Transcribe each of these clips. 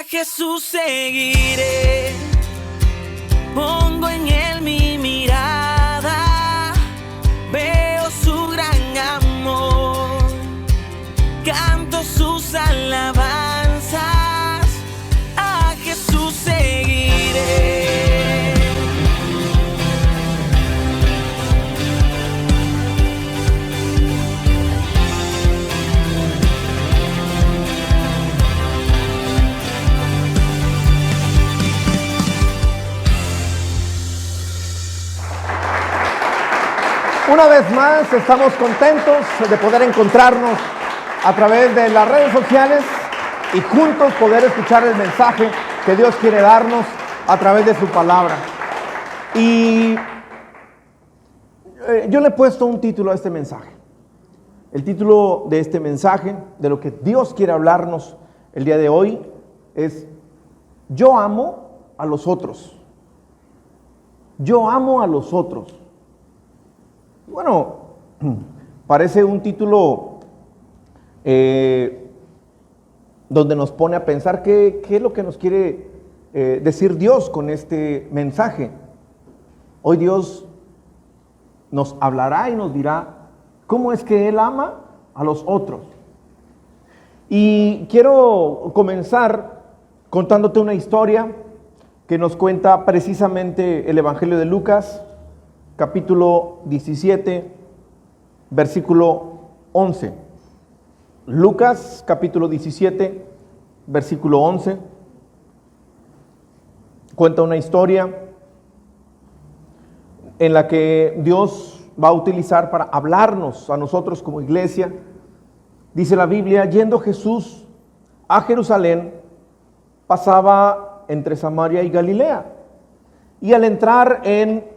A Jesús seguiré, pongo en él mi mirada, veo su gran amor, canto sus alabanzas, a Jesús seguiré. Una vez más estamos contentos de poder encontrarnos a través de las redes sociales y juntos poder escuchar el mensaje que Dios quiere darnos a través de su palabra. Y yo le he puesto un título a este mensaje. El título de este mensaje, de lo que Dios quiere hablarnos el día de hoy, es: yo amo a los otros. Yo amo a los otros. Bueno, parece un título donde nos pone a pensar qué es lo que nos quiere decir Dios con este mensaje. Hoy Dios nos hablará y nos dirá cómo es que Él ama a los otros. Y quiero comenzar contándote una historia que nos cuenta precisamente el Evangelio de Lucas, capítulo 17, versículo 11. Lucas, capítulo 17, versículo 11. Cuenta una historia en la que Dios va a utilizar para hablarnos a nosotros como iglesia. Dice la Biblia: yendo Jesús a Jerusalén, pasaba entre Samaria y Galilea. Y al entrar en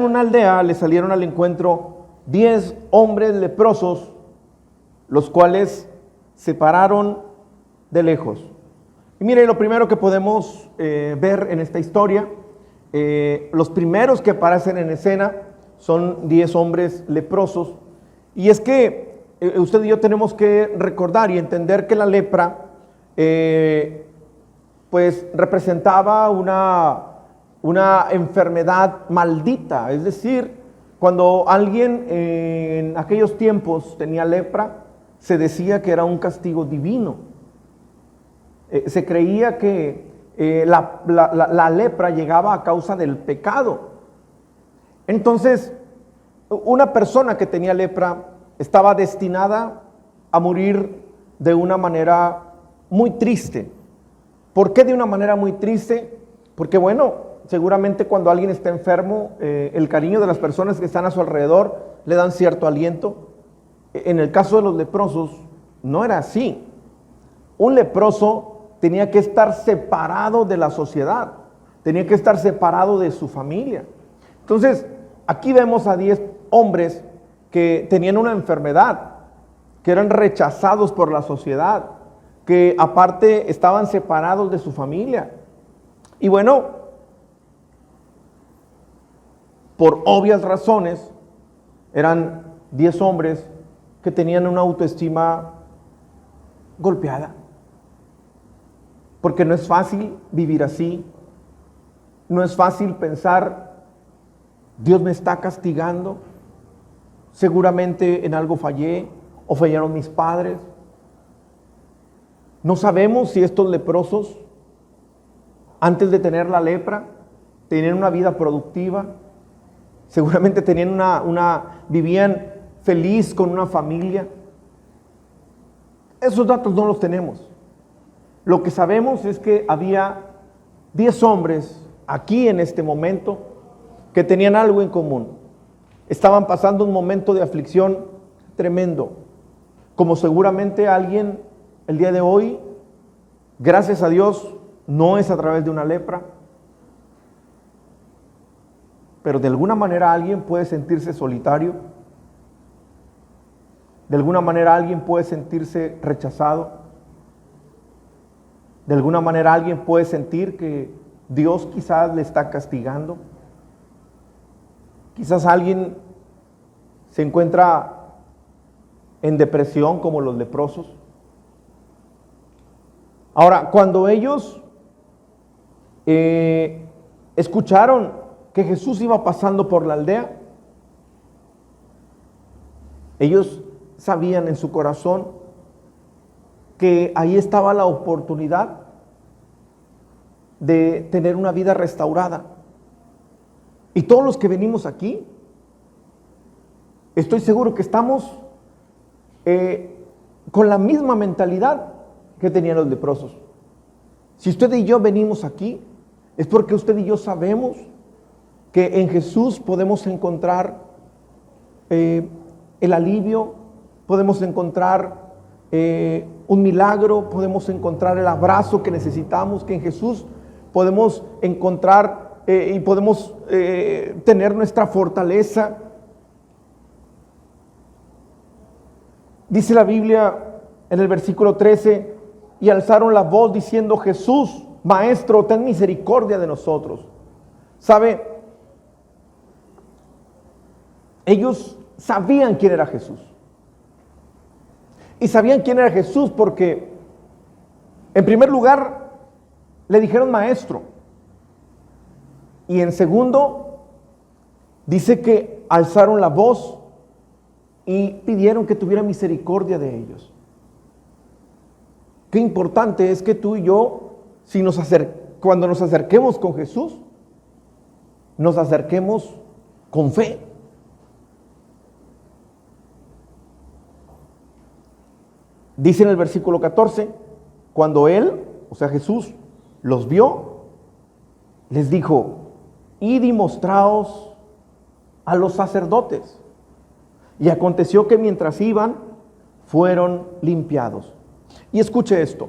una aldea, le salieron al encuentro 10 hombres leprosos, los cuales se pararon de lejos. Y mire, lo primero que podemos ver en esta historia, los primeros que aparecen en escena son 10 hombres leprosos. Y es que usted y yo tenemos que recordar y entender que la lepra pues representaba una enfermedad maldita. Es decir, cuando alguien en aquellos tiempos tenía lepra, se decía que era un castigo divino. Se creía que la lepra llegaba a causa del pecado. Entonces, una persona que tenía lepra estaba destinada a morir de una manera muy triste. ¿Por qué de una manera muy triste? Porque bueno, seguramente cuando alguien está enfermo, el cariño de las personas que están a su alrededor le dan cierto aliento. En el caso de los leprosos, no era así. Un leproso tenía que estar separado de la sociedad, tenía que estar separado de su familia. Entonces, aquí vemos a 10 hombres que tenían una enfermedad, que eran rechazados por la sociedad, que aparte estaban separados de su familia. Y bueno, por obvias razones, eran 10 hombres que tenían una autoestima golpeada. Porque no es fácil vivir así. No es fácil pensar: Dios me está castigando. Seguramente en algo fallé o fallaron mis padres. No sabemos si estos leprosos, antes de tener la lepra, tenían una vida productiva. Seguramente tenían vivían feliz con una familia. Esos datos no los tenemos. Lo que sabemos es que había 10 hombres aquí en este momento que tenían algo en común. Estaban pasando un momento de aflicción tremendo. Como seguramente alguien el día de hoy, gracias a Dios, no es a través de una lepra, pero de alguna manera alguien puede sentirse solitario. De alguna manera alguien puede sentirse rechazado. De alguna manera alguien puede sentir que Dios quizás le está castigando. Quizás alguien se encuentra en depresión como los leprosos. Ahora, cuando ellos escucharon que Jesús iba pasando por la aldea, ellos sabían en su corazón que ahí estaba la oportunidad de tener una vida restaurada. Y todos los que venimos aquí, estoy seguro que estamos con la misma mentalidad que tenían los leprosos. Si usted y yo venimos aquí, es porque usted y yo sabemos que en Jesús podemos encontrar el alivio, podemos encontrar un milagro, podemos encontrar el abrazo que necesitamos, que en Jesús podemos encontrar y podemos tener nuestra fortaleza. Dice la Biblia en el versículo 13, y alzaron la voz diciendo: Jesús, Maestro, ten misericordia de nosotros. ¿Sabe? Ellos sabían quién era Jesús. Y sabían quién era Jesús porque, en primer lugar, le dijeron Maestro. Y en segundo, dice que alzaron la voz y pidieron que tuviera misericordia de ellos. Qué importante es que tú y yo, cuando nos acerquemos con Jesús, nos acerquemos con fe. Dice en el versículo 14, cuando Él, o sea Jesús, los vio, les dijo: id y mostraos a los sacerdotes. Y aconteció que mientras iban, fueron limpiados. Y escuche esto,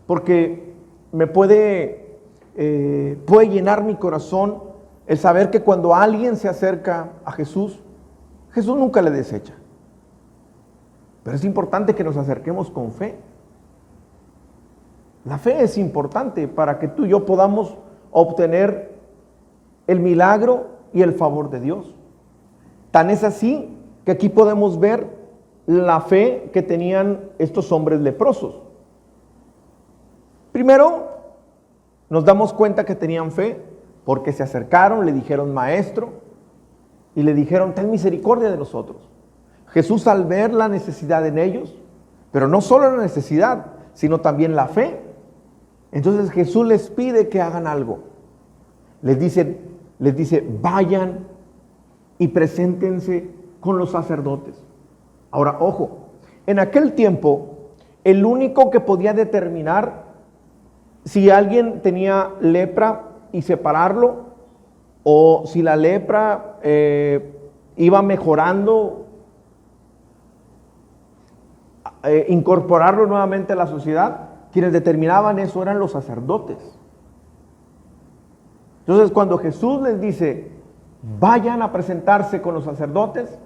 porque me puede llenar mi corazón el saber que cuando alguien se acerca a Jesús, Jesús nunca le desecha. Pero es importante que nos acerquemos con fe. La fe es importante para que tú y yo podamos obtener el milagro y el favor de Dios. Tan es así que aquí podemos ver la fe que tenían estos hombres leprosos. Primero, nos damos cuenta que tenían fe porque se acercaron, le dijeron Maestro, y le dijeron: ten misericordia de nosotros. Jesús, al ver la necesidad en ellos, pero no solo la necesidad, sino también la fe, entonces Jesús les pide que hagan algo. Les dice, vayan y preséntense con los sacerdotes. Ahora, ojo, en aquel tiempo, el único que podía determinar si alguien tenía lepra y separarlo, o si la lepra iba mejorando, incorporarlo nuevamente a la sociedad, quienes determinaban eso eran los sacerdotes. Entonces, cuando Jesús les dice: vayan a presentarse con los sacerdotes,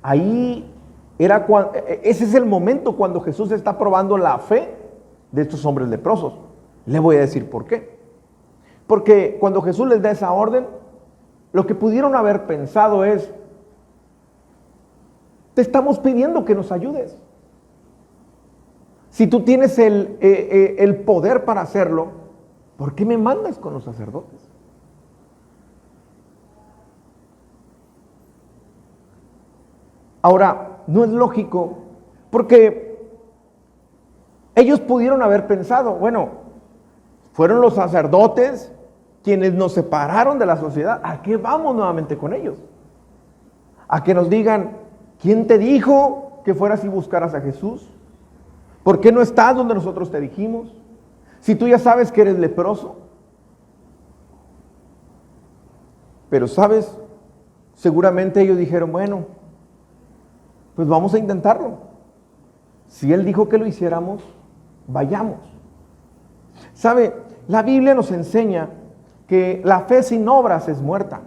ahí ese es el momento cuando Jesús está probando la fe de estos hombres leprosos. Le voy a decir por qué. Porque cuando Jesús les da esa orden, lo que pudieron haber pensado es: te estamos pidiendo que nos ayudes. Si tú tienes el poder para hacerlo, ¿por qué me mandas con los sacerdotes? Ahora, no es lógico, porque ellos pudieron haber pensado: bueno, fueron los sacerdotes quienes nos separaron de la sociedad, ¿a qué vamos nuevamente con ellos? A que nos digan: ¿quién te dijo que fueras y buscaras a Jesús? ¿Por qué no estás donde nosotros te dijimos? Si tú ya sabes que eres leproso. Pero sabes, seguramente ellos dijeron: bueno, pues vamos a intentarlo. Si Él dijo que lo hiciéramos, vayamos. ¿Sabe? La Biblia nos enseña que la fe sin obras es muerta.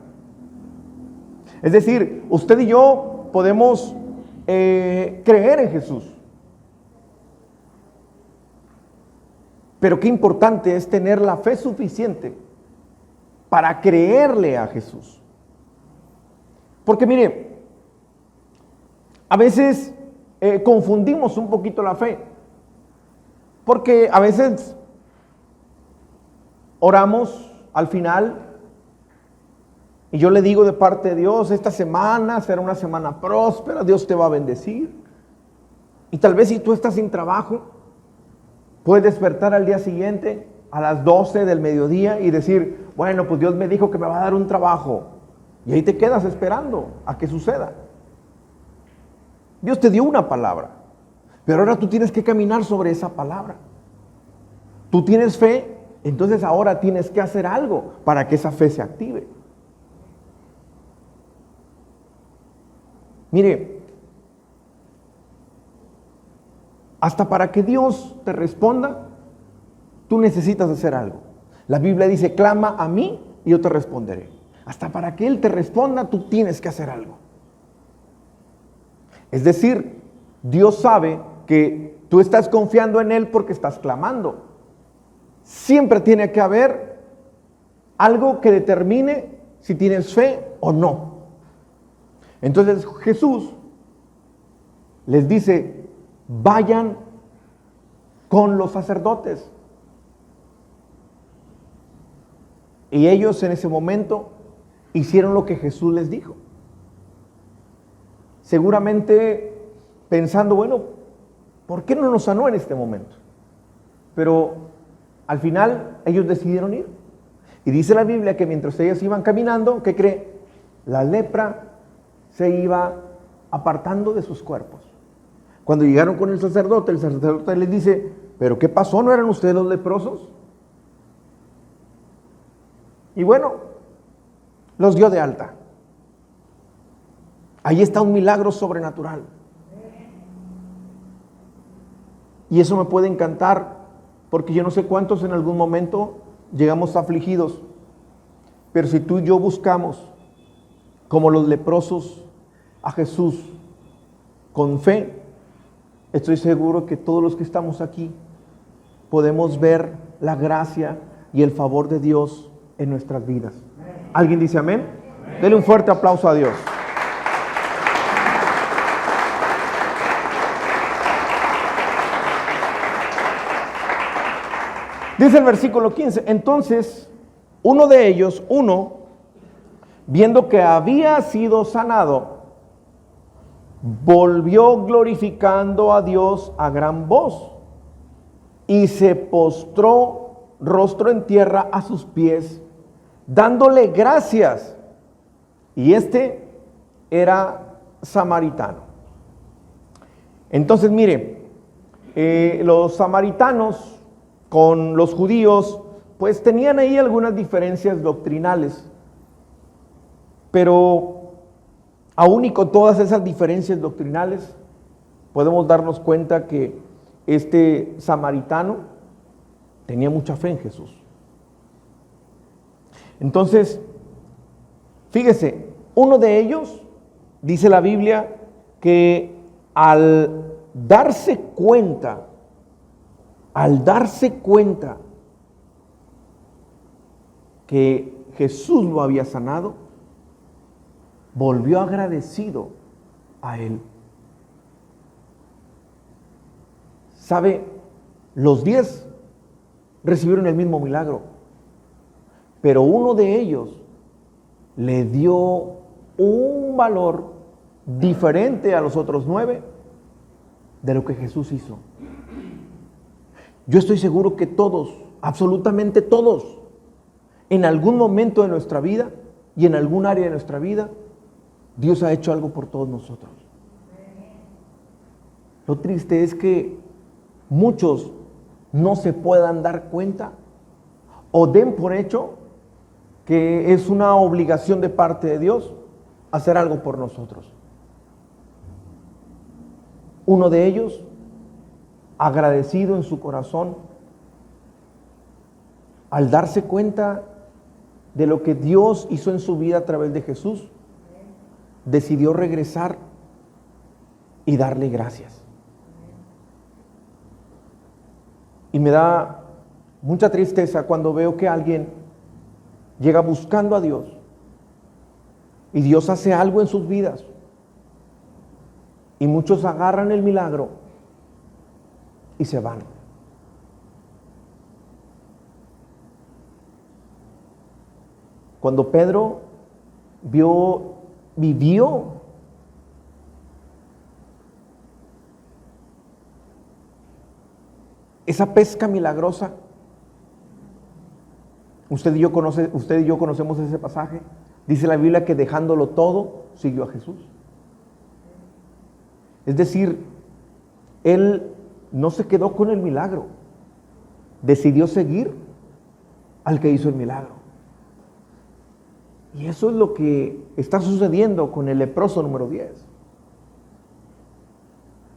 Es decir, usted y yo podemos creer en Jesús. Pero qué importante es tener la fe suficiente para creerle a Jesús. Porque mire, a veces confundimos un poquito la fe. Porque a veces oramos al final y yo le digo de parte de Dios, esta semana será una semana próspera, Dios te va a bendecir. Y tal vez si tú estás sin trabajo, puedes despertar al día siguiente a las 12 del mediodía y decir, bueno, pues Dios me dijo que me va a dar un trabajo. Y ahí te quedas esperando a que suceda. Dios te dio una palabra, pero ahora tú tienes que caminar sobre esa palabra. Tú tienes fe, entonces ahora tienes que hacer algo para que esa fe se active. Mire, hasta para que Dios te responda, tú necesitas hacer algo. La Biblia dice, clama a mí y yo te responderé. Hasta para que Él te responda, tú tienes que hacer algo. Es decir, Dios sabe que tú estás confiando en Él porque estás clamando. Siempre tiene que haber algo que determine si tienes fe o no. Entonces Jesús les dice, vayan con los sacerdotes. Y ellos en ese momento hicieron lo que Jesús les dijo. Seguramente pensando, bueno, ¿por qué no nos sanó en este momento? Pero al final ellos decidieron ir. Y dice la Biblia que mientras ellos iban caminando, ¿qué cree? La lepra se iba apartando de sus cuerpos. Cuando llegaron con el sacerdote les dice, ¿pero qué pasó? ¿No eran ustedes los leprosos? Y bueno, los dio de alta. Ahí está un milagro sobrenatural. Y eso me puede encantar, porque yo no sé cuántos en algún momento llegamos afligidos. Pero si tú y yo buscamos, como los leprosos, a Jesús con fe, estoy seguro que todos los que estamos aquí podemos ver la gracia y el favor de Dios en nuestras vidas. ¿Alguien dice amén? Dele un fuerte aplauso a Dios. Dice el versículo 15, entonces uno de ellos, viendo que había sido sanado, volvió glorificando a Dios a gran voz y se postró rostro en tierra a sus pies, dándole gracias. Y este era samaritano. Entonces mire, los samaritanos con los judíos pues tenían ahí algunas diferencias doctrinales, pero aún y con todas esas diferencias doctrinales podemos darnos cuenta que este samaritano tenía mucha fe en Jesús. Entonces, fíjese, uno de ellos, dice la Biblia, que al darse cuenta que Jesús lo había sanado, volvió agradecido a él. ¿Sabe? Los 10 recibieron el mismo milagro, pero uno de ellos le dio un valor diferente a los otros 9 de lo que Jesús hizo. Yo estoy seguro que todos, absolutamente todos, en algún momento de nuestra vida y en algún área de nuestra vida, Dios ha hecho algo por todos nosotros. Lo triste es que muchos no se puedan dar cuenta o den por hecho que es una obligación de parte de Dios hacer algo por nosotros. Uno de ellos, agradecido en su corazón, al darse cuenta de lo que Dios hizo en su vida a través de Jesús, decidió regresar y darle gracias. Y me da mucha tristeza cuando veo que alguien llega buscando a Dios y Dios hace algo en sus vidas y muchos agarran el milagro y se van. Cuando Pedro vivió esa pesca milagrosa, usted y yo conocemos ese pasaje. Dice la Biblia que dejándolo todo, siguió a Jesús. Es decir, él no se quedó con el milagro, decidió seguir al que hizo el milagro. Y eso es lo que está sucediendo con el leproso número 10.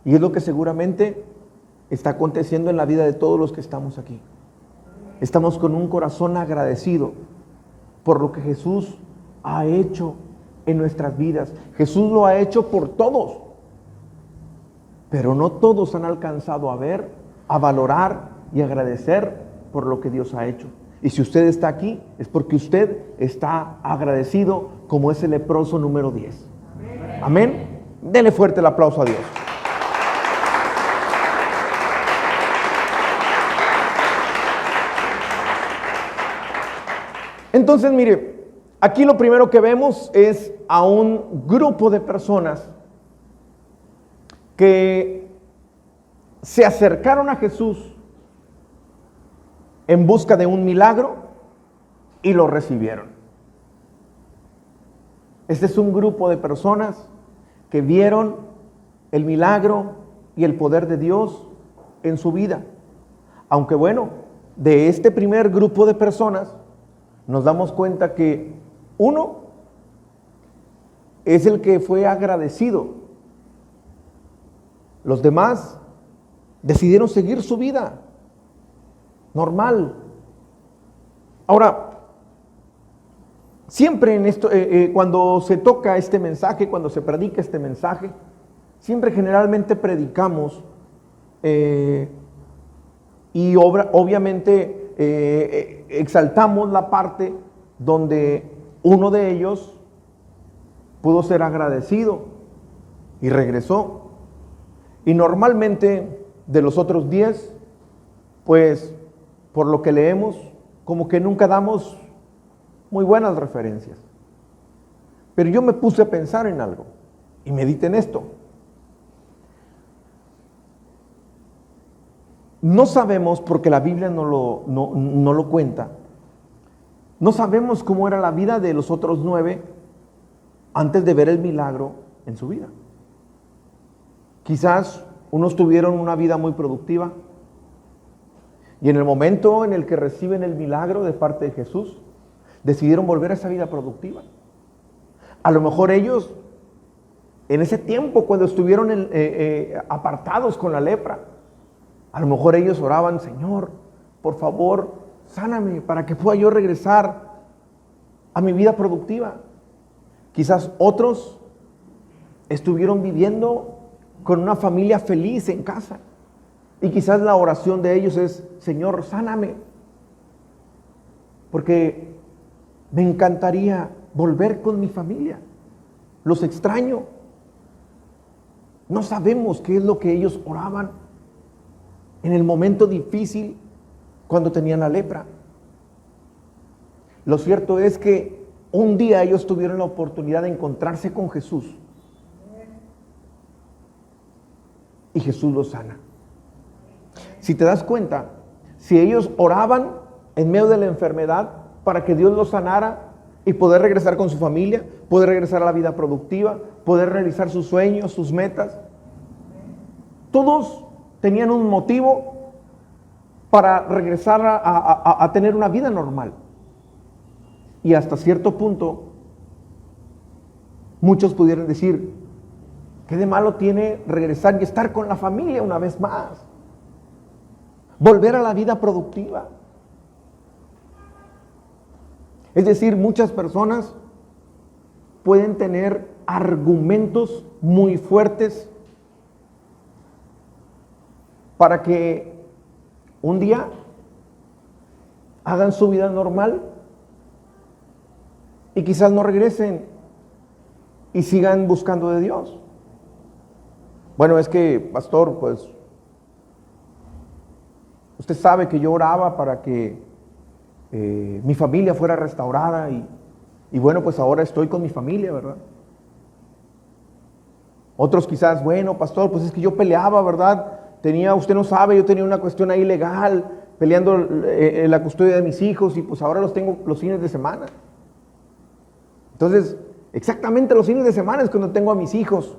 Y es lo que seguramente está aconteciendo en la vida de todos los que estamos aquí. Estamos con un corazón agradecido por lo que Jesús ha hecho en nuestras vidas. Jesús lo ha hecho por todos, pero no todos han alcanzado a ver, a valorar y agradecer por lo que Dios ha hecho. Y si usted está aquí, es porque usted está agradecido como ese leproso número 10. Amén. Dele fuerte el aplauso a Dios. Entonces, mire, aquí lo primero que vemos es a un grupo de personas que se acercaron a Jesús en busca de un milagro y lo recibieron. Este es un grupo de personas que vieron el milagro y el poder de Dios en su vida. Aunque bueno, de este primer grupo de personas nos damos cuenta que uno es el que fue agradecido. Los demás decidieron seguir su vida normal. Ahora, siempre en esto, cuando se toca este mensaje, cuando se predica este mensaje, siempre generalmente predicamos y obviamente exaltamos la parte donde uno de ellos pudo ser agradecido y regresó. Y normalmente de los otros 10, pues por lo que leemos, como que nunca damos muy buenas referencias. Pero yo me puse a pensar en algo y medité en esto. No sabemos, porque la Biblia no lo cuenta, no sabemos cómo era la vida de los otros 9 antes de ver el milagro en su vida. Quizás unos tuvieron una vida muy productiva y en el momento en el que reciben el milagro de parte de Jesús, decidieron volver a esa vida productiva. A lo mejor ellos, en ese tiempo cuando estuvieron apartados con la lepra, a lo mejor ellos oraban: Señor, por favor, sáname para que pueda yo regresar a mi vida productiva. Quizás otros estuvieron viviendo con una familia feliz en casa y quizás la oración de ellos es: Señor, sáname, porque me encantaría volver con mi familia, los extraño. No sabemos qué es lo que ellos oraban en el momento difícil cuando tenían la lepra. Lo cierto es que un día ellos tuvieron la oportunidad de encontrarse con Jesús y Jesús los sana. Si te das cuenta, si ellos oraban en medio de la enfermedad para que Dios los sanara y poder regresar con su familia, poder regresar a la vida productiva, poder realizar sus sueños, sus metas, todos tenían un motivo para regresar a tener una vida normal. Y hasta cierto punto, muchos pudieran decir: ¿qué de malo tiene regresar y estar con la familia una vez más? Volver a la vida productiva. Es decir, muchas personas pueden tener argumentos muy fuertes para que un día hagan su vida normal y quizás no regresen y sigan buscando de Dios. Bueno, es que, pastor, pues usted sabe que yo oraba para que mi familia fuera restaurada y Y bueno, pues ahora estoy con mi familia, ¿verdad? Otros quizás, bueno, pastor, pues es que yo peleaba, ¿verdad? Usted no sabe, yo tenía una cuestión ahí legal, peleando la custodia de mis hijos y pues ahora los tengo los fines de semana. Entonces, exactamente los fines de semana es cuando tengo a mis hijos.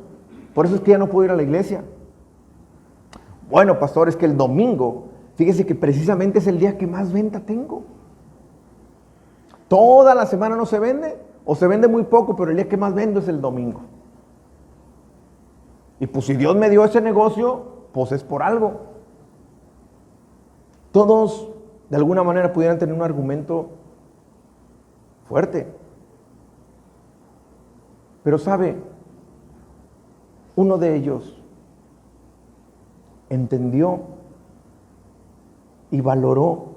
Por eso es que ya no puedo ir a la iglesia. Bueno, pastor, es que el domingo, fíjese que precisamente es el día que más venta tengo. Toda la semana no se vende, o se vende muy poco, pero el día que más vendo es el domingo. Y pues si Dios me dio ese negocio, pues es por algo. Todos, de alguna manera, pudieran tener un argumento fuerte. Pero sabe, uno de ellos entendió y valoró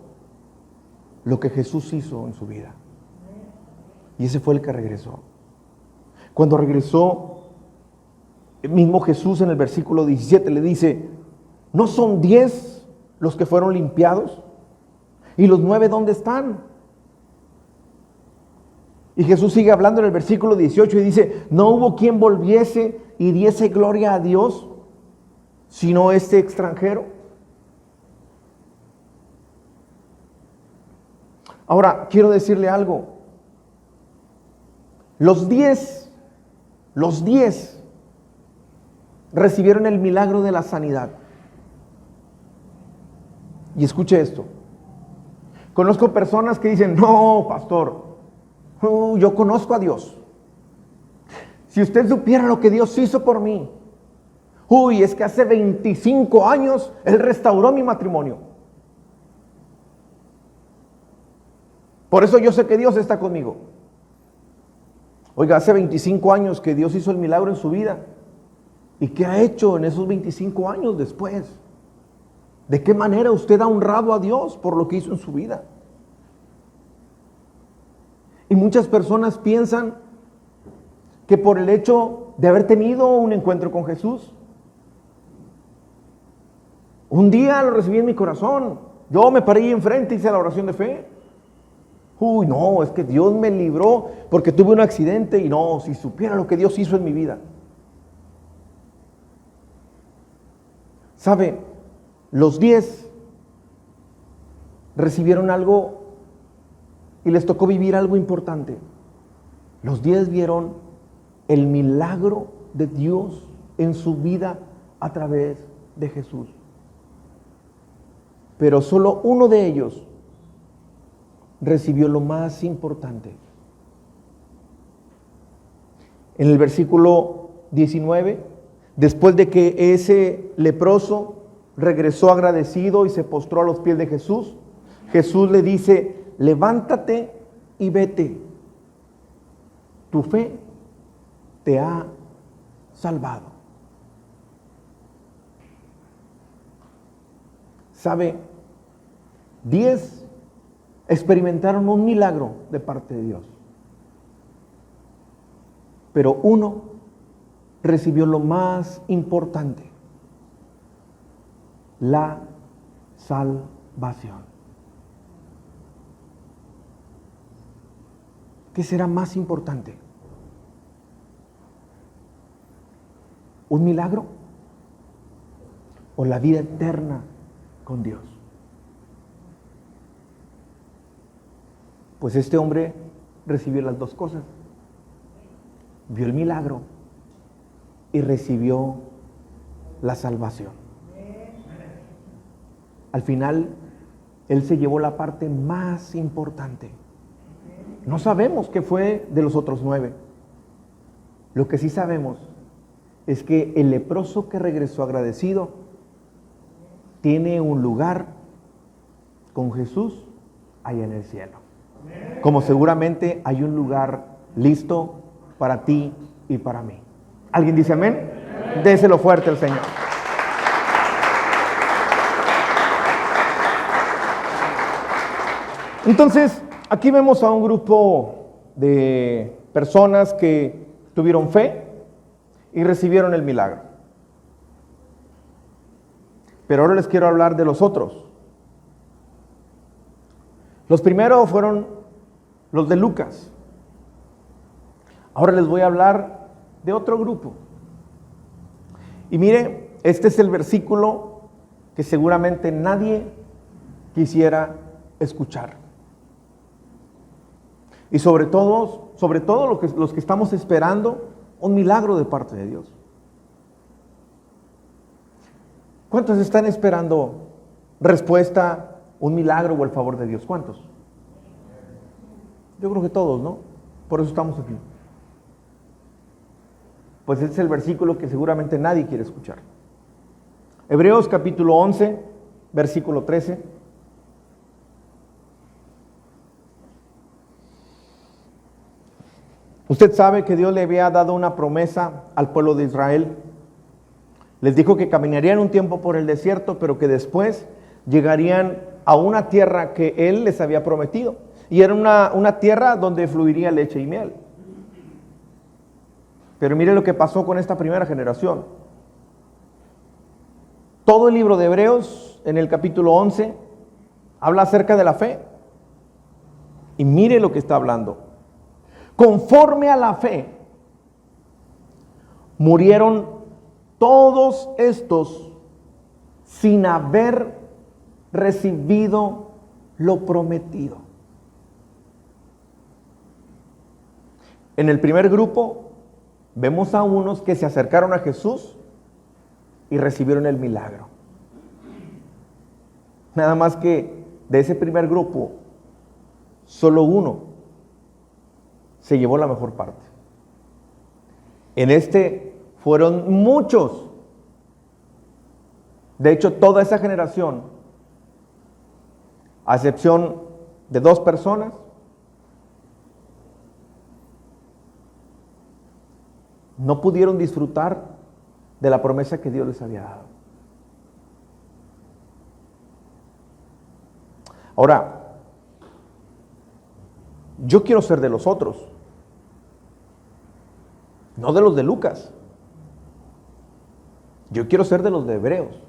lo que Jesús hizo en su vida. Y ese fue el que regresó. Cuando regresó, el mismo Jesús en el versículo 17 le dice, ¿no son 10 los que fueron limpiados? ¿Y los 9 dónde están? Y Jesús sigue hablando en el versículo 18 y dice, no hubo quien volviese y diese gloria a Dios, sino este extranjero. Ahora, quiero decirle algo. Los 10 recibieron el milagro de la sanidad. Y escuche esto. Conozco personas que dicen, no, pastor, yo conozco a Dios. Si usted supiera lo que Dios hizo por mí. Es que hace 25 años Él restauró mi matrimonio. Por eso yo sé que Dios está conmigo. Oiga, hace 25 años que Dios hizo el milagro en su vida. ¿Y qué ha hecho en esos 25 años después? ¿De qué manera usted ha honrado a Dios por lo que hizo en su vida? Y muchas personas piensan que por el hecho de haber tenido un encuentro con Jesús, un día lo recibí en mi corazón, yo me paré ahí enfrente y hice la oración de fe. No, es que Dios me libró porque tuve un accidente y no, si supiera lo que Dios hizo en mi vida. ¿Sabe? Los 10 recibieron algo y les tocó vivir algo importante. Los 10 vieron el milagro de Dios en su vida a través de Jesús. Pero solo uno de ellos recibió lo más importante. En el versículo 19, después de que ese leproso regresó agradecido y se postró a los pies de Jesús, Jesús le dice, levántate y vete. Tu fe te ha salvado. ¿Sabe? 10 experimentaron un milagro de parte de Dios. Pero uno recibió lo más importante, la salvación. ¿Qué será más importante? ¿Un milagro o la vida eterna con Dios? Pues este hombre recibió las dos cosas. Vio el milagro y recibió la salvación. Al final, él se llevó la parte más importante. No sabemos qué fue de los otros 9. Lo que sí sabemos es que el leproso que regresó agradecido tiene un lugar con Jesús allá en el cielo. Como seguramente hay un lugar listo para ti y para mí. ¿Alguien dice amén? Déselo fuerte al Señor. Entonces, aquí vemos a un grupo de personas que tuvieron fe y recibieron el milagro. Pero ahora les quiero hablar de los otros. Los primeros fueron los de Lucas. Ahora les voy a hablar de otro grupo. Y mire, este es el versículo que seguramente nadie quisiera escuchar. Y sobre todo los que estamos esperando un milagro de parte de Dios. ¿Cuántos están esperando respuesta, un milagro o el favor de Dios? ¿Cuántos? Yo creo que todos, ¿no? Por eso estamos aquí. Pues este es el versículo que seguramente nadie quiere escuchar. Hebreos capítulo 11, versículo 13. Usted sabe que Dios le había dado una promesa al pueblo de Israel. Les dijo que caminarían un tiempo por el desierto, pero que después llegarían a una tierra que Él les había prometido. Y era una tierra donde fluiría leche y miel. Pero mire lo que pasó con esta primera generación. Todo el libro de Hebreos, en el capítulo 11, habla acerca de la fe. Y mire lo que está hablando. Conforme a la fe, murieron todos estos sin haber recibido lo prometido. En el primer grupo vemos a unos que se acercaron a Jesús y recibieron el milagro. Nada más que de ese primer grupo, solo uno se llevó la mejor parte. En este fueron muchos. De hecho, toda esa generación, a excepción de 2 personas, no pudieron disfrutar de la promesa que Dios les había dado. Ahora, yo quiero ser de los otros, no de los de Lucas. Yo quiero ser de los de Hebreos.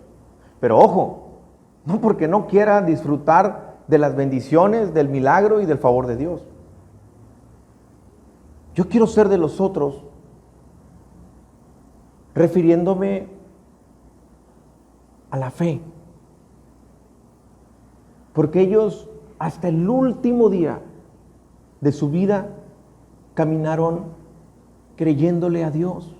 Pero ojo, no porque no quiera disfrutar de las bendiciones, del milagro y del favor de Dios. Yo quiero ser de los otros, refiriéndome a la fe. Porque ellos hasta el último día de su vida caminaron creyéndole a Dios.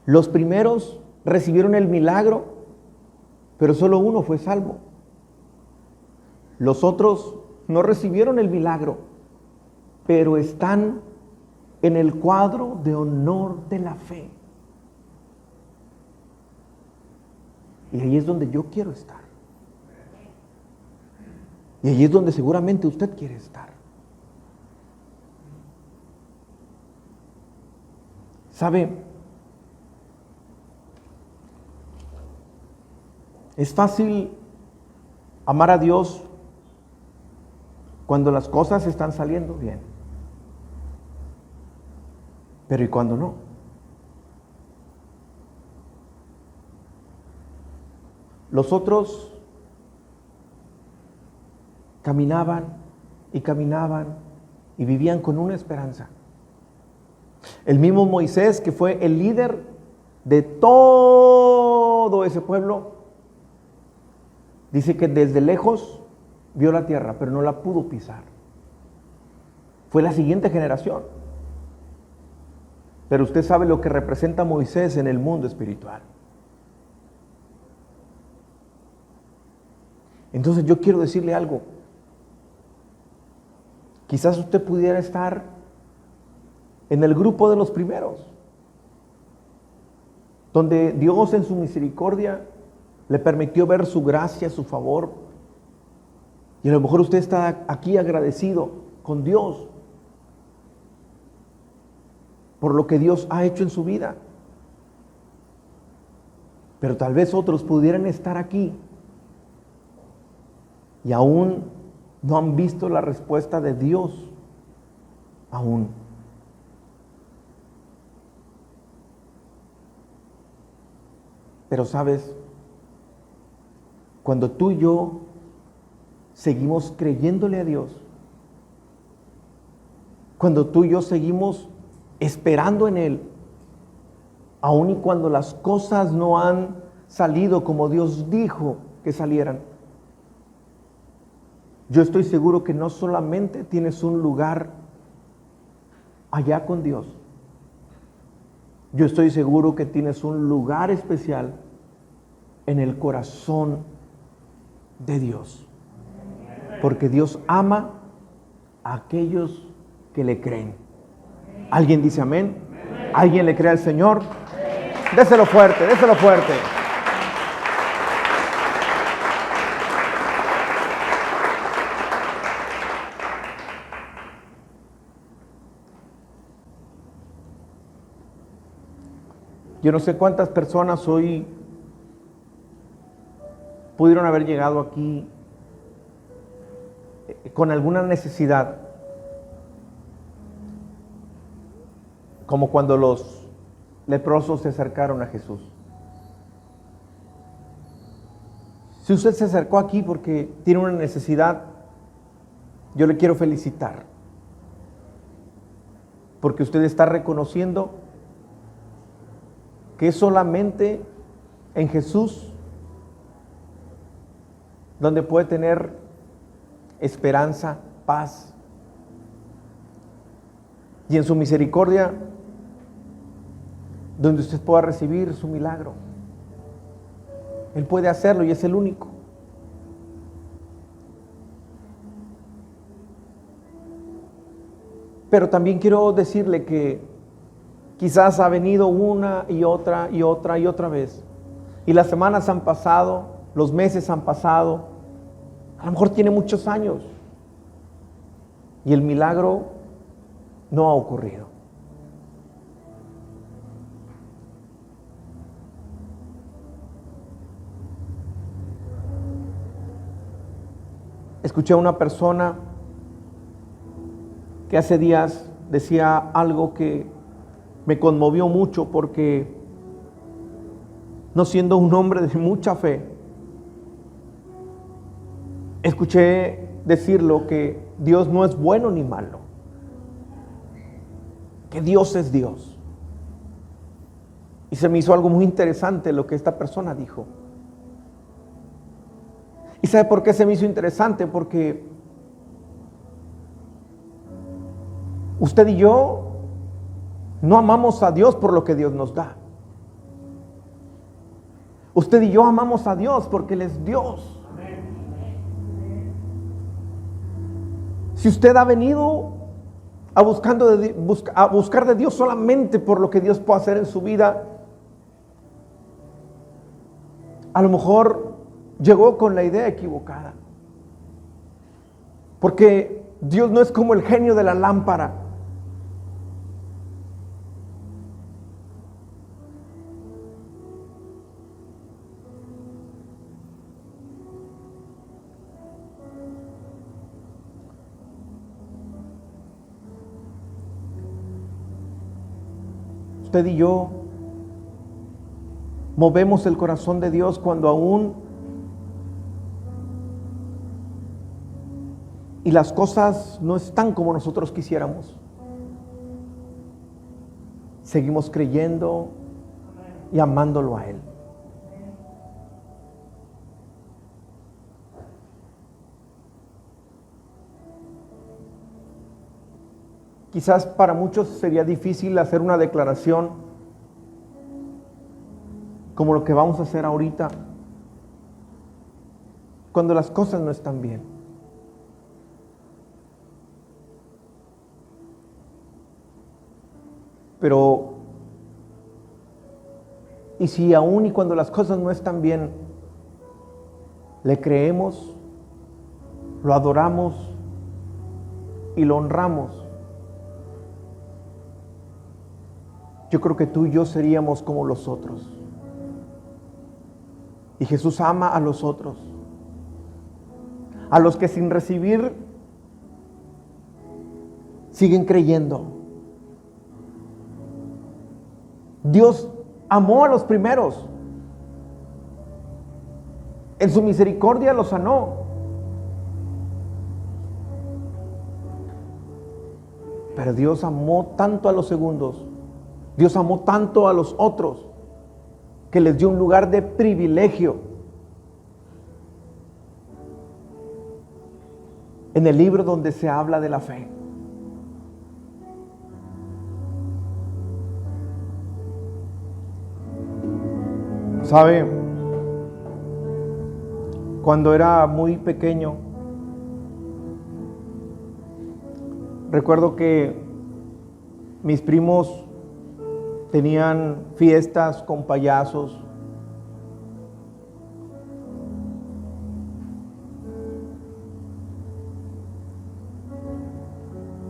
Los primeros recibieron el milagro, pero solo uno fue salvo. Los otros no recibieron el milagro, pero están en el cuadro de honor de la fe. Y ahí es donde yo quiero estar. Y ahí es donde seguramente usted quiere estar. ¿Sabe? Es fácil amar a Dios cuando las cosas están saliendo bien. Pero ¿y cuando no? Los otros caminaban y vivían con una esperanza. El mismo Moisés, que fue el líder de todo ese pueblo, dice que desde lejos vio la tierra, pero no la pudo pisar. Fue la siguiente generación. Pero usted sabe lo que representa Moisés en el mundo espiritual. Entonces yo quiero decirle algo. Quizás usted pudiera estar en el grupo de los primeros, donde Dios en su misericordia le permitió ver su gracia, su favor. Y a lo mejor usted está aquí agradecido con Dios por lo que Dios ha hecho en su vida. Pero tal vez otros pudieran estar aquí y aún no han visto la respuesta de Dios aún. Pero sabes, cuando tú y yo seguimos creyéndole a Dios, cuando tú y yo seguimos esperando en Él, aun y cuando las cosas no han salido como Dios dijo que salieran. Yo estoy seguro que no solamente tienes un lugar allá con Dios, yo estoy seguro que tienes un lugar especial en el corazón de Dios, porque Dios ama a aquellos que le creen. ¿Alguien dice amén? ¿Alguien le cree al Señor? Déselo fuerte, déselo fuerte. Yo no sé cuántas personas hoy pudieron haber llegado aquí con alguna necesidad, como cuando los leprosos se acercaron a Jesús. Si usted se acercó aquí porque tiene una necesidad, yo le quiero felicitar, porque usted está reconociendo que es solamente en Jesús donde puede tener esperanza, paz, y en su misericordia donde usted pueda recibir su milagro. Él puede hacerlo y es el único. Pero también quiero decirle que quizás ha venido una y otra y otra y otra vez, y las semanas han pasado, los meses han pasado, a lo mejor tiene muchos años y el milagro no ha ocurrido. Escuché a una persona que hace días decía algo que me conmovió mucho, porque no siendo un hombre de mucha fe, escuché decirlo que Dios no es bueno ni malo, que Dios es Dios. Y se me hizo algo muy interesante lo que esta persona dijo. ¿Y sabe por qué se me hizo interesante? Porque usted y yo no amamos a Dios por lo que Dios nos da. Usted y yo amamos a Dios porque Él es Dios. Si usted ha venido a buscar de Dios solamente por lo que Dios puede hacer en su vida, a lo mejor llegó con la idea equivocada. Porque Dios no es como el genio de la lámpara. Usted y yo movemos el corazón de Dios cuando aún y las cosas no están como nosotros quisiéramos. Seguimos creyendo y amándolo a Él. Quizás para muchos sería difícil hacer una declaración como lo que vamos a hacer ahorita, cuando las cosas no están bien. Pero, ¿y si aún y cuando las cosas no están bien, le creemos, lo adoramos y lo honramos? Yo creo que tú y yo seríamos como los otros. Y Jesús ama a los otros, a los que sin recibir siguen creyendo. Dios amó a los primeros, en su misericordia los sanó. Pero Dios amó tanto a los segundos, Dios amó tanto a los otros, que les dio un lugar de privilegio en el libro donde se habla de la fe. ¿Sabe? Cuando era muy pequeño, recuerdo que mis primos tenían fiestas con payasos.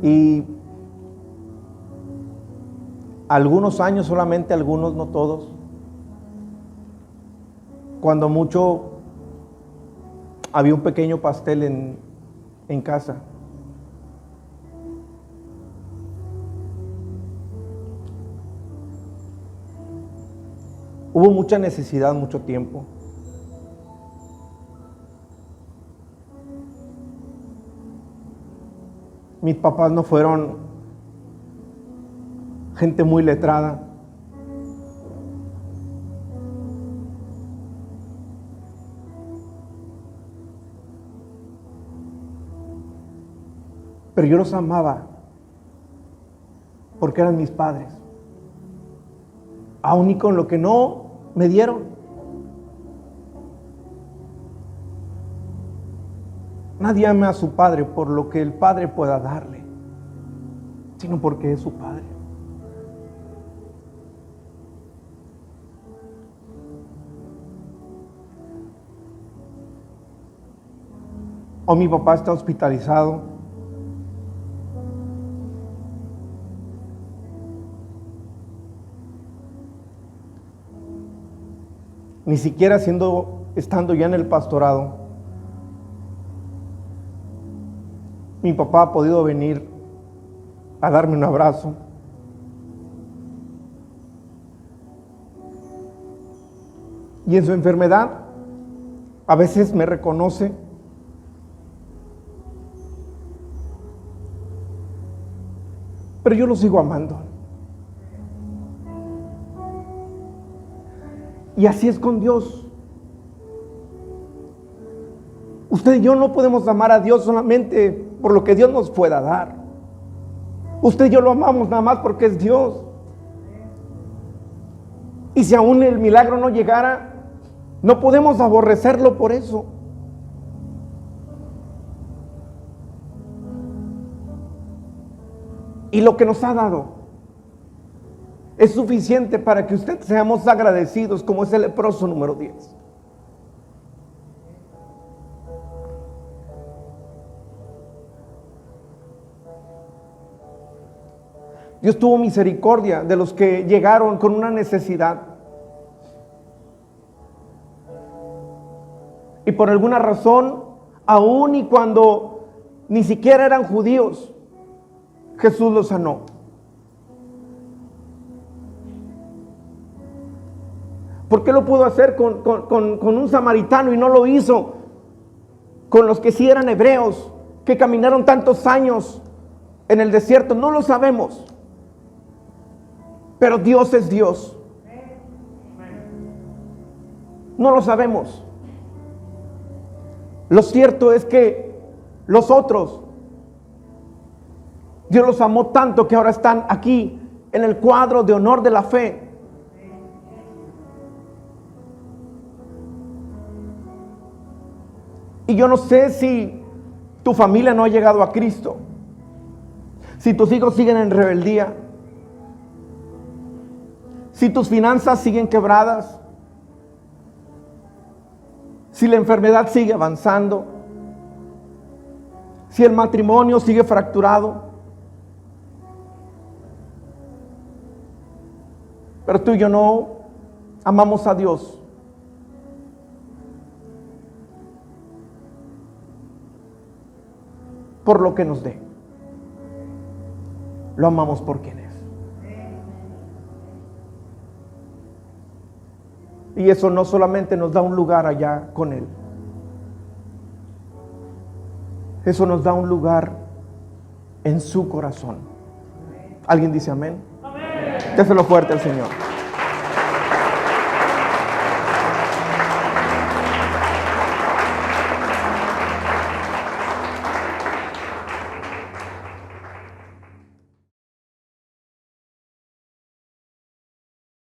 Y algunos años, solamente algunos, no todos, cuando mucho había un pequeño pastel en casa. Hubo mucha necesidad, mucho tiempo. Mis papás no fueron gente muy letrada. Pero yo los amaba porque eran mis padres. Aún y con lo que no me dieron. Nadie ama a su padre por lo que el padre pueda darle, sino porque es su padre. O mi papá está hospitalizado. Ni siquiera estando ya en el pastorado, mi papá ha podido venir a darme un abrazo. Y en su enfermedad, a veces me reconoce. Pero yo lo sigo amando. Y así es con Dios. Usted y yo no podemos amar a Dios solamente por lo que Dios nos pueda dar. Usted y yo lo amamos nada más porque es Dios. Y si aún el milagro no llegara, no podemos aborrecerlo por eso. Y lo que nos ha dado es suficiente para que usted seamos agradecidos, como es el leproso número 10. Dios tuvo misericordia de los que llegaron con una necesidad. Y por alguna razón, aun y cuando ni siquiera eran judíos, Jesús los sanó. ¿Por qué lo pudo hacer con un samaritano y no lo hizo con los que sí eran hebreos, que caminaron tantos años en el desierto? No lo sabemos. Pero Dios es Dios. No lo sabemos. Lo cierto es que los otros, Dios los amó tanto que ahora están aquí en el cuadro de honor de la fe. Y yo no sé si tu familia no ha llegado a Cristo, si tus hijos siguen en rebeldía, si tus finanzas siguen quebradas, si la enfermedad sigue avanzando, si el matrimonio sigue fracturado. Pero tú y yo no amamos a Dios por lo que nos dé. Lo amamos por quien es. Y eso no solamente nos da un lugar allá con Él. Eso nos da un lugar en su corazón. ¿Alguien dice amén? Déselo fuerte al Señor.